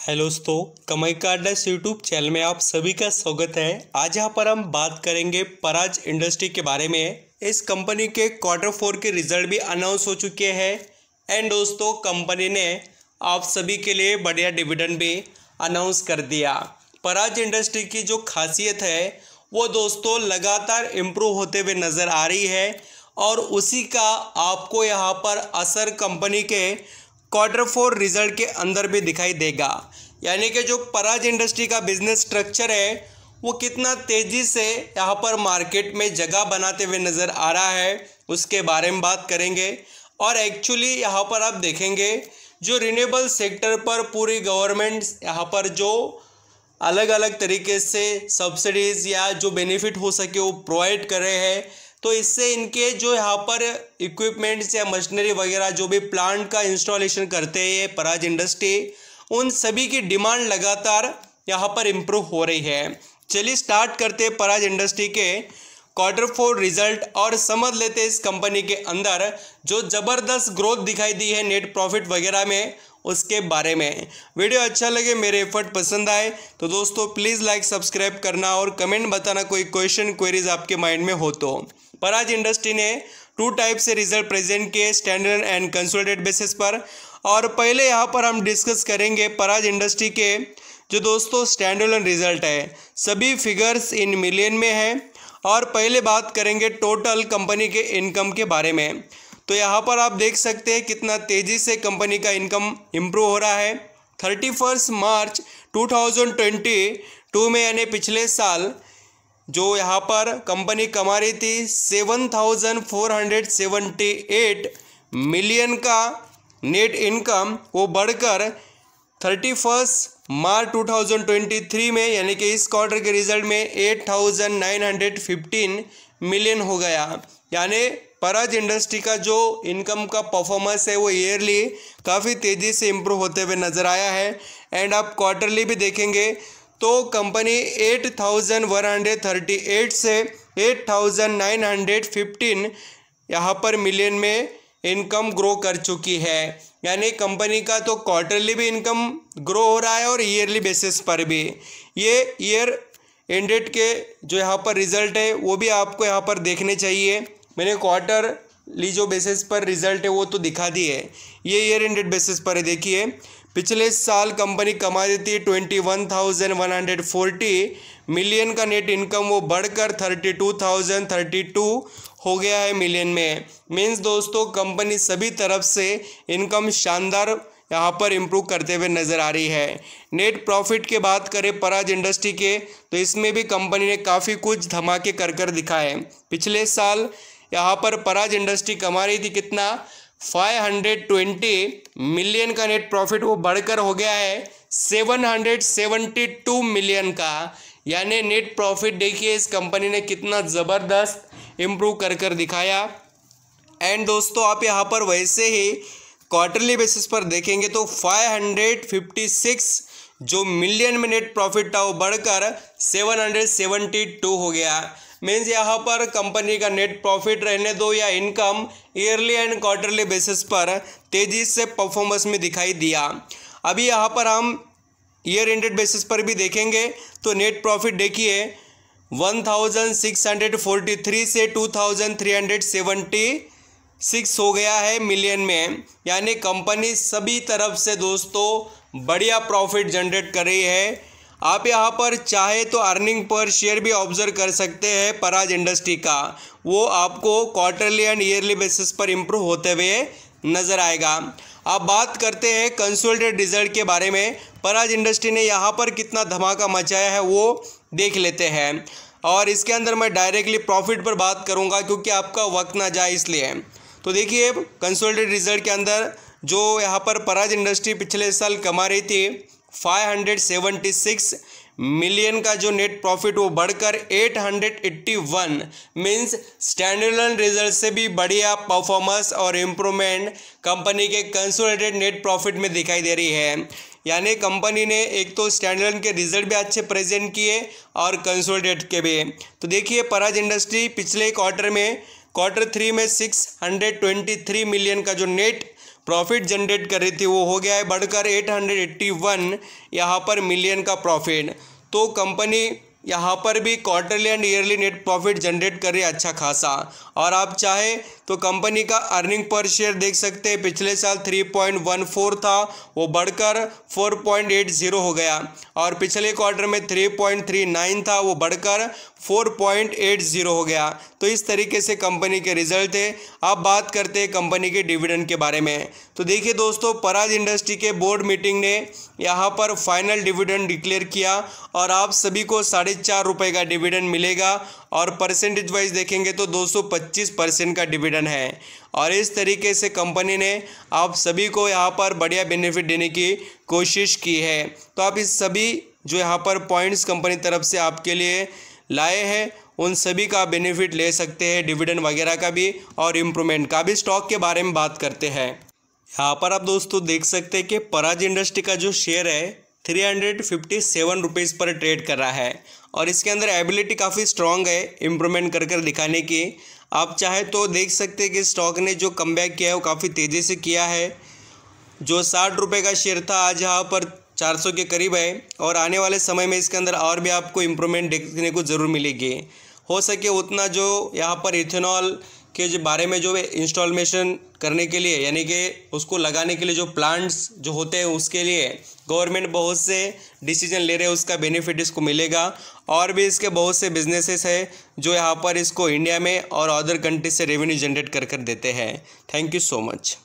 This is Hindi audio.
हेलो दोस्तों, कमाई का अड्डा यूट्यूब चैनल में आप सभी का स्वागत है। आज यहाँ पर हम बात करेंगे पराज इंडस्ट्री के बारे में। इस कंपनी के Q4 के रिजल्ट भी अनाउंस हो चुके हैं एंड दोस्तों कंपनी ने आप सभी के लिए बढ़िया डिविडेंड भी अनाउंस कर दिया। पराज इंडस्ट्री की जो खासियत है वो दोस्तों लगातार इम्प्रूव होते हुए नज़र आ रही है और उसी का आपको यहाँ पर असर कंपनी के Q4 रिजल्ट के अंदर भी दिखाई देगा। यानी कि जो पराज इंडस्ट्री का बिजनेस स्ट्रक्चर है वो कितना तेज़ी से यहाँ पर मार्केट में जगह बनाते हुए नज़र आ रहा है, उसके बारे में बात करेंगे। और एक्चुअली यहाँ पर आप देखेंगे जो रिन्यूएबल सेक्टर पर पूरी गवर्नमेंट यहाँ पर जो अलग अलग तरीके से सब्सिडीज़ या जो बेनिफिट हो सके वो प्रोवाइड कर रहे हैं, तो इससे इनके जो यहाँ पर इक्विपमेंट्स या मशीनरी वगैरह जो भी प्लांट का इंस्टॉलेशन करते हैं पराज इंडस्ट्री, उन सभी की डिमांड लगातार यहाँ पर इम्प्रूव हो रही है। चलिए स्टार्ट करते हैं पराज इंडस्ट्री के Q4 रिजल्ट और समझ लेते हैं इस कंपनी के अंदर जो ज़बरदस्त ग्रोथ दिखाई दी है नेट प्रॉफिट वगैरह में, उसके बारे में। वीडियो अच्छा लगे, मेरे एफर्ट पसंद आए तो दोस्तों प्लीज़ लाइक सब्सक्राइब करना और कमेंट बताना कोई क्वेश्चन क्वेरीज आपके माइंड में हो तो। पराज इंडस्ट्री ने 2 टाइप से रिजल्ट प्रेजेंट किए, स्टैंडर्ड एंड कंसोलिडेटेड बेसिस पर। और पहले यहाँ पर हम डिस्कस करेंगे पराज इंडस्ट्री के जो दोस्तों स्टैंडर्ड रिजल्ट है, सभी फिगर्स इन मिलियन में है। और पहले बात करेंगे टोटल कंपनी के इनकम के बारे में। तो यहाँ पर आप देख सकते हैं कितना तेज़ी से कंपनी का इनकम इम्प्रूव हो रहा है। 31 मार्च 2022 में यानी पिछले साल जो यहाँ पर कंपनी कमा रही थी 7,478 मिलियन का नेट इनकम, वो बढ़कर 31 मार्च 2023 में यानी कि इस क्वार्टर के रिजल्ट में 8,915 मिलियन हो गया। यानी पराज इंडस्ट्री का जो इनकम का परफॉर्मेंस है वो ईयरली काफ़ी तेज़ी से इम्प्रूव होते हुए नज़र आया है। एंड आप क्वार्टरली भी देखेंगे तो कंपनी 8,138 से 8,915 यहाँ पर मिलियन में इनकम ग्रो कर चुकी है। यानी कंपनी का तो क्वार्टरली भी इनकम ग्रो हो रहा है और ईयरली बेसिस पर भी। ये ईयर एंडेड के जो यहाँ पर रिज़ल्ट है वो भी आपको यहाँ पर देखने चाहिए। मैंने क्वार्टरली जो बेसिस पर रिज़ल्ट है वो तो दिखा दी है, ये ईयर एंडेड बेसिस पर है। देखिए पिछले साल कंपनी कमा रही थी 21,140 मिलियन का नेट इनकम, वो बढ़कर 32,032 हो गया है मिलियन में। मीन्स दोस्तों कंपनी सभी तरफ से इनकम शानदार यहाँ पर इम्प्रूव करते हुए नज़र आ रही है। नेट प्रॉफिट के बात करें पराज इंडस्ट्री के तो इसमें भी कंपनी ने काफ़ी कुछ धमाके कर दिखाए। पिछले साल यहाँ पर पराज इंडस्ट्री कमा रही थी कितना 520 मिलियन का नेट प्रॉफिट, वो बढ़कर हो गया है 772 मिलियन का। यानी नेट प्रॉफिट देखिए इस कंपनी ने कितना ज़बरदस्त इम्प्रूव कर दिखाया। एंड दोस्तों आप यहाँ पर वैसे ही क्वार्टरली बेसिस पर देखेंगे तो 556 जो मिलियन में नेट प्रॉफिट था वो बढ़कर 772 हो गया। मीन्स यहाँ पर कंपनी का नेट प्रॉफिट रहने दो या income yearly and quarterly basis पर तेज़ी से परफॉर्मेंस में दिखाई दिया। अभी यहाँ पर हम ईयर एंडेड बेसिस पर भी देखेंगे तो नेट प्रॉफिट देखिए 1,643 से 2,376 हो गया है मिलियन में। यानी कंपनी सभी तरफ से दोस्तों बढ़िया प्रॉफिट जनरेट कर रही है। आप यहाँ पर चाहे तो अर्निंग पर शेयर भी ऑब्जर्व कर सकते हैं पराज इंडस्ट्री का, वो आपको क्वार्टरली एंड ईयरली बेसिस पर इम्प्रूव होते हुए नज़र आएगा। आप बात करते हैं कंसोलिडेटेड रिजल्ट के बारे में, पराज इंडस्ट्री ने यहाँ पर कितना धमाका मचाया है वो देख लेते हैं। और इसके अंदर मैं डायरेक्टली प्रॉफिट पर बात करूँगा क्योंकि आपका वक्त ना जाए इसलिए। तो देखिए कंसोलिडेटेड रिजल्ट के अंदर जो यहाँ पर पराज इंडस्ट्री पिछले साल कमा रही थी 576 मिलियन का जो नेट प्रॉफिट वो बढ़कर 881 मीन्स स्टैंडर्ड रिजल्ट से भी बढ़िया परफॉर्मेंस और इम्प्रूवमेंट कंपनी के कंसोलिडेटेड नेट प्रॉफिट में दिखाई दे रही है। यानी कंपनी ने एक तो स्टैंडर्ड के रिजल्ट भी अच्छे प्रेजेंट किए और कंसोलिडेटेड के भी। तो देखिए पराज इंडस्ट्री पिछले क्वार्टर 3 में 623 मिलियन का जो नेट प्रॉफिट जनरेट कर रही थी वो हो गया है बढ़कर 881 यहाँ पर मिलियन का प्रॉफिट। तो कंपनी यहाँ पर भी quarterly and yearly net profit generate कर रही है अच्छा खासा। और आप चाहे तो कंपनी का अर्निंग पर शेयर देख सकते हैं, पिछले साल 3.14 था वो बढ़कर 4.80 हो गया, और पिछले क्वार्टर में 3.39 था वो बढ़कर 4.80 हो गया। तो इस तरीके से कंपनी के रिजल्ट थे। अब बात करते हैं कंपनी के डिविडेंड के बारे में। तो देखिए दोस्तों, पराज इंडस्ट्री के बोर्ड मीटिंग ने यहाँ पर फाइनल डिविडेंड डिक्लेयर किया और आप सभी को 4.5 रुपये का डिविडेंड मिलेगा, और परसेंटेज वाइज देखेंगे तो 225% का डिविडेंड है। और इस तरीके से कंपनी ने आप सभी को यहाँ पर बढ़िया बेनिफिट देने की कोशिश की है। तो आप इस सभी जो यहाँ पर पॉइंट्स कंपनी तरफ से आपके लिए लाए हैं उन सभी का बेनिफिट ले सकते हैं, डिविडेंड वगैरह का भी और इम्प्रूवमेंट का भी। स्टॉक के बारे में बात करते हैं। यहाँ पर आप दोस्तों देख सकते हैं कि पराज इंडस्ट्री का जो शेयर है 357 रुपीज़ पर ट्रेड कर रहा है, और इसके अंदर एबिलिटी काफ़ी स्ट्रॉन्ग है इम्प्रूवमेंट कर कर दिखाने की। आप चाहे तो देख सकते हैं कि स्टॉक ने जो कमबैक किया है वो काफ़ी तेज़ी से किया है। जो 60 रुपये का शेयर था आज यहाँ पर 400 के करीब है, और आने वाले समय में इसके अंदर और भी आपको इम्प्रूवमेंट देखने को ज़रूर मिलेगी। हो सके उतना जो यहाँ पर इथेनॉल के जो बारे में जो इंस्टॉलेशन करने के लिए यानी कि उसको लगाने के लिए जो प्लांट्स जो होते हैं उसके लिए गवर्नमेंट बहुत से डिसीजन ले रहे हैं, उसका बेनिफिट इसको मिलेगा। और भी इसके बहुत से बिजनेसेस है जो यहाँ पर इसको इंडिया में और अदर कंट्री से रेवेन्यू जनरेट कर देते हैं। Thank you so much.